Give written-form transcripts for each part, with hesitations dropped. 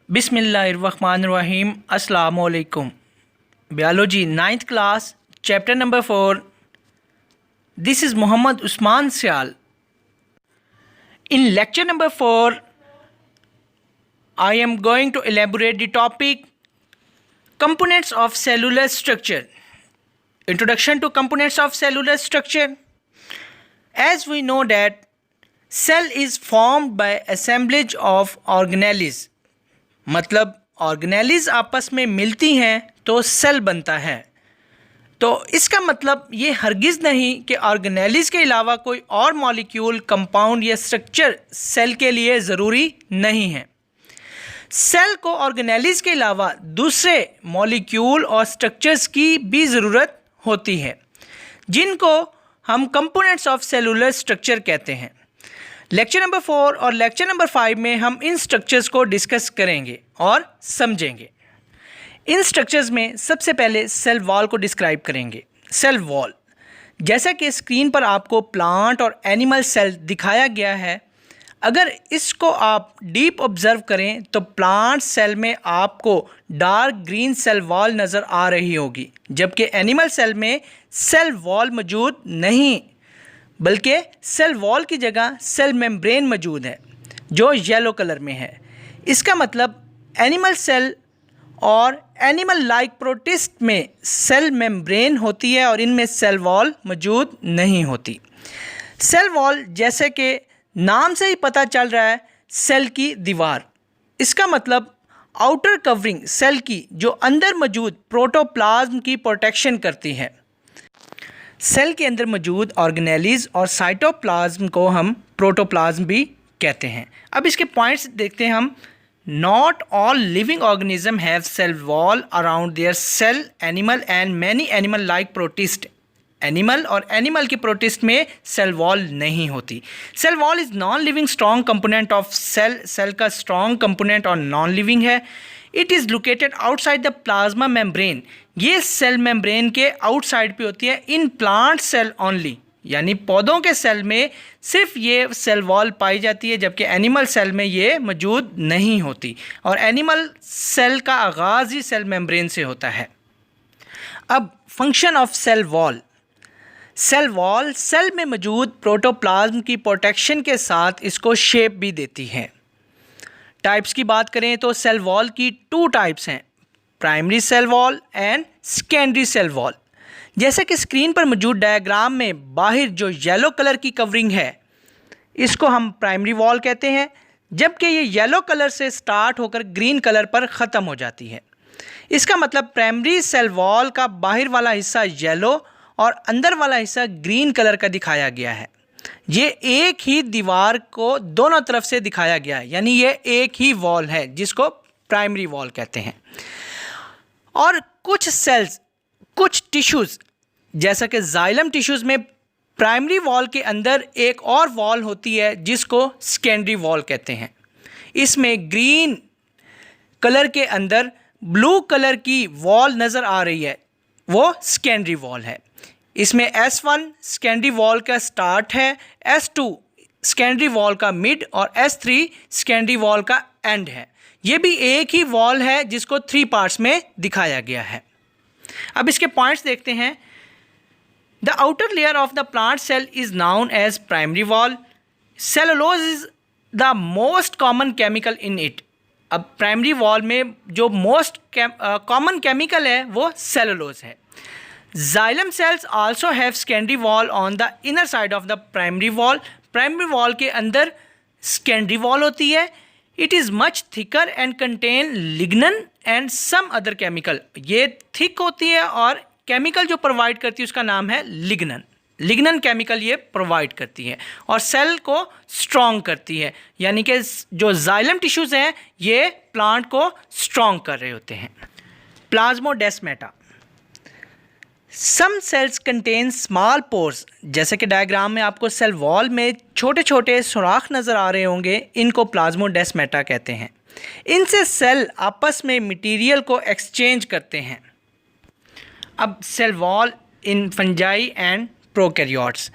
बिस्मिल्लाहिर्रहमानिर्रहीम अस्सलामुअलैकुम। Biology 9th class chapter number 4। This is Muhammad Usman Sial. In lecture number 4 I am going to elaborate the topic components of cellular structure. Introduction to components of cellular structure. As we know that cell is formed by assemblage of organelles. मतलब organelles आपस में मिलती हैं तो cell बनता है। तो इसका मतलब ये हरगिज़ नहीं कि ऑर्गेनेलिज के अलावा कोई और मॉलिक्यूल, कंपाउंड या स्ट्रक्चर सेल के लिए ज़रूरी नहीं है। सेल को ऑर्गेनेलिज के अलावा दूसरे मॉलिक्यूल और स्ट्रक्चर्स की भी ज़रूरत होती है, जिनको हम कंपोनेंट्स ऑफ सेलुलर स्ट्रक्चर कहते हैं। लेक्चर नंबर 4 और लेक्चर नंबर 5 में हम इन स्ट्रक्चर्स को डिस्कस करेंगे और समझेंगे। इन स्ट्रक्चर्स में सबसे पहले सेल वॉल को डिस्क्राइब करेंगे। सेल वॉल, जैसा कि स्क्रीन पर आपको प्लांट और एनिमल सेल दिखाया गया है, अगर इसको आप डीप ऑब्जर्व करें तो प्लांट सेल में आपको डार्क ग्रीन सेल वॉल नज़र आ रही होगी, जबकि एनिमल सेल में सेल वॉल मौजूद नहीं, बल्कि सेल वॉल की जगह सेल मेम्ब्रेन मौजूद है जो येलो कलर में है। इसका मतलब एनिमल सेल और एनिमल लाइक प्रोटिस्ट में सेल मेम्ब्रेन होती है और इनमें सेल वॉल मौजूद नहीं होती। सेल वॉल, जैसे कि नाम से ही पता चल रहा है, सेल की दीवार। इसका मतलब आउटर कवरिंग सेल की जो अंदर मौजूद प्रोटोप्लाज्म की प्रोटेक्शन करती है। सेल के अंदर मौजूद ऑर्गेनेलिज और साइटोप्लाज्म को हम प्रोटोप्लाज्म भी कहते हैं। अब इसके पॉइंट्स देखते हैं हम। Not all living organism have cell wall around their cell. Animal and many animal like protist. Animal और एनिमल की प्रोटिस्ट में सेल वॉल नहीं होती। Cell wall is non living strong component of cell. Cell का strong component और non living है। It is located outside the plasma membrane. ये cell membrane के आउटसाइड पे होती है। इन प्लांट सेल ओनली, यानी पौधों के सेल में सिर्फ ये सेल वॉल पाई जाती है, जबकि एनिमल सेल में ये मौजूद नहीं होती। और एनिमल सेल का आगाज़ ही सेल मेम्ब्रेन से होता है। अब function of cell wall. Cell wall cell में मौजूद प्रोटोप्लाज्म की प्रोटेक्शन के साथ इसको शेप भी देती है। टाइप्स की बात करें तो सेल वॉल की 2 टाइप्स हैं, primary cell wall and secondary cell wall. जैसे कि स्क्रीन पर मौजूद डायग्राम में बाहर जो येलो कलर की कवरिंग है, इसको हम प्राइमरी वॉल कहते हैं, जबकि ये येलो कलर से स्टार्ट होकर ग्रीन कलर पर ख़त्म हो जाती है। इसका मतलब प्राइमरी सेल वॉल का बाहर वाला हिस्सा येलो और अंदर वाला हिस्सा ग्रीन कलर का दिखाया गया है। ये एक ही दीवार को दोनों तरफ से दिखाया गया है, यानी ये एक ही वॉल है जिसको प्राइमरी वॉल कहते हैं। और कुछ सेल्स, कुछ टिश्यूज़, जैसा कि जाइलम टिश्यूज़ में प्राइमरी वॉल के अंदर एक और वॉल होती है जिसको सेकेंडरी वॉल कहते हैं। इसमें ग्रीन कलर के अंदर ब्लू कलर की वॉल नज़र आ रही है, वो सेकेंडरी वॉल है। इसमें S1 सेकेंडरी वॉल का स्टार्ट है, S2 सेकेंडरी वॉल का मिड और S3 सेकेंडरी वॉल का एंड है। ये भी एक ही वॉल है जिसको 3 पार्ट्स में दिखाया गया है। अब इसके पॉइंट्स देखते हैं। The outer layer of the plant cell is known as primary wall. Cellulose is the most common chemical in it. अब प्राइमरी वॉल में जो मोस्ट कॉमन केमिकल है वो सेलुलोज है। Xylem cells also have secondary wall on the inner side of the primary wall. Primary wall के अंदर secondary wall होती है। It is much thicker and contain lignin and some other chemical. ये thick होती है और chemical जो provide करती है उसका नाम है लिग्नन। लिग्नन केमिकल ये प्रोवाइड करती है और सेल को स्ट्रॉन्ग करती है, यानी कि जो जाइलम टिश्यूज़ हैं ये प्लांट को स्ट्रॉन्ग कर रहे होते हैं। प्लाज्मोडेस्माटा। सम सेल्स कंटेन स्मॉल पोर्स। जैसे कि डायग्राम में आपको सेल वॉल में छोटे छोटे सुराख नज़र आ रहे होंगे, इनको प्लाज्मोडेस्माटा कहते हैं। इनसे सेल आपस में मटेरियल को एक्सचेंज करते हैं। अब cell wall in fungi and prokaryotes.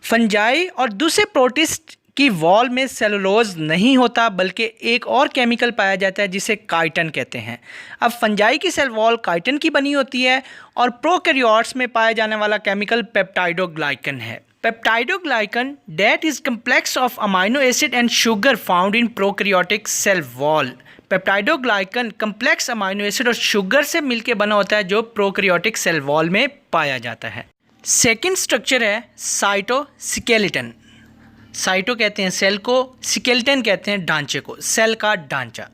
Fungi और दूसरे प्रोटिस्ट कि वॉल में सेलुलोज नहीं होता बल्कि एक और केमिकल पाया जाता है जिसे काइटिन कहते हैं। अब फंजाई की सेल वॉल काइटिन की बनी होती है और प्रोकैरियोट्स में पाया जाने वाला केमिकल पेप्टाइडोग्लाइकन है। Peptidoglycan that is complex of amino acid and sugar found in prokaryotic cell wall. Peptidoglycan complex amino acid और शुगर से मिलकर बना होता है जो प्रोकैरियोटिक सेल वॉल में पाया जाता है। सेकेंड स्ट्रक्चर है साइटोस्केलेटन। साइटो कहते हैं सेल को, स्केलेटन कहते हैं ढांचे को, सेल का ढांचा।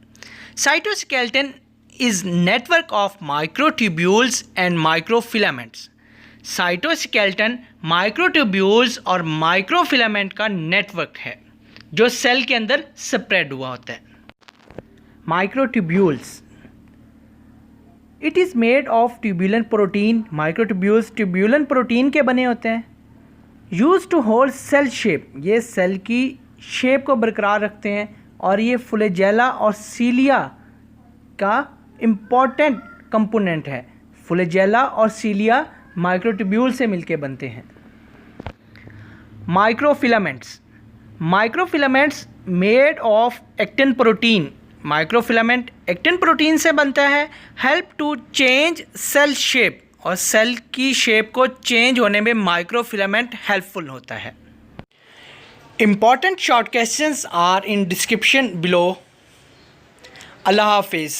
Cytoskeleton is network of microtubules and microfilaments. Cytoskeleton microtubules और माइक्रोफिलामेंट का नेटवर्क है जो सेल के अंदर स्प्रेड हुआ होता है। Microtubules, it is made of tubulin protein. Microtubules tubulin protein के बने होते हैं। Use to hold cell shape, ये सेल की शेप को बरकरार रखते हैं और ये फ्लैजेला और सीलिया का इम्पॉर्टेंट कंपोनेंट है। फ्लैजेला और सीलिया माइक्रोट्यूब्यूल से मिलके बनते हैं। Microfilaments, microfilaments made of actin protein. Microfilament actin protein से बनता है। Help to change cell shape, और सेल की शेप को चेंज होने में माइक्रोफिलामेंट हेल्पफुल होता है। Important short questions are in description below. अल्लाह हाफिज़।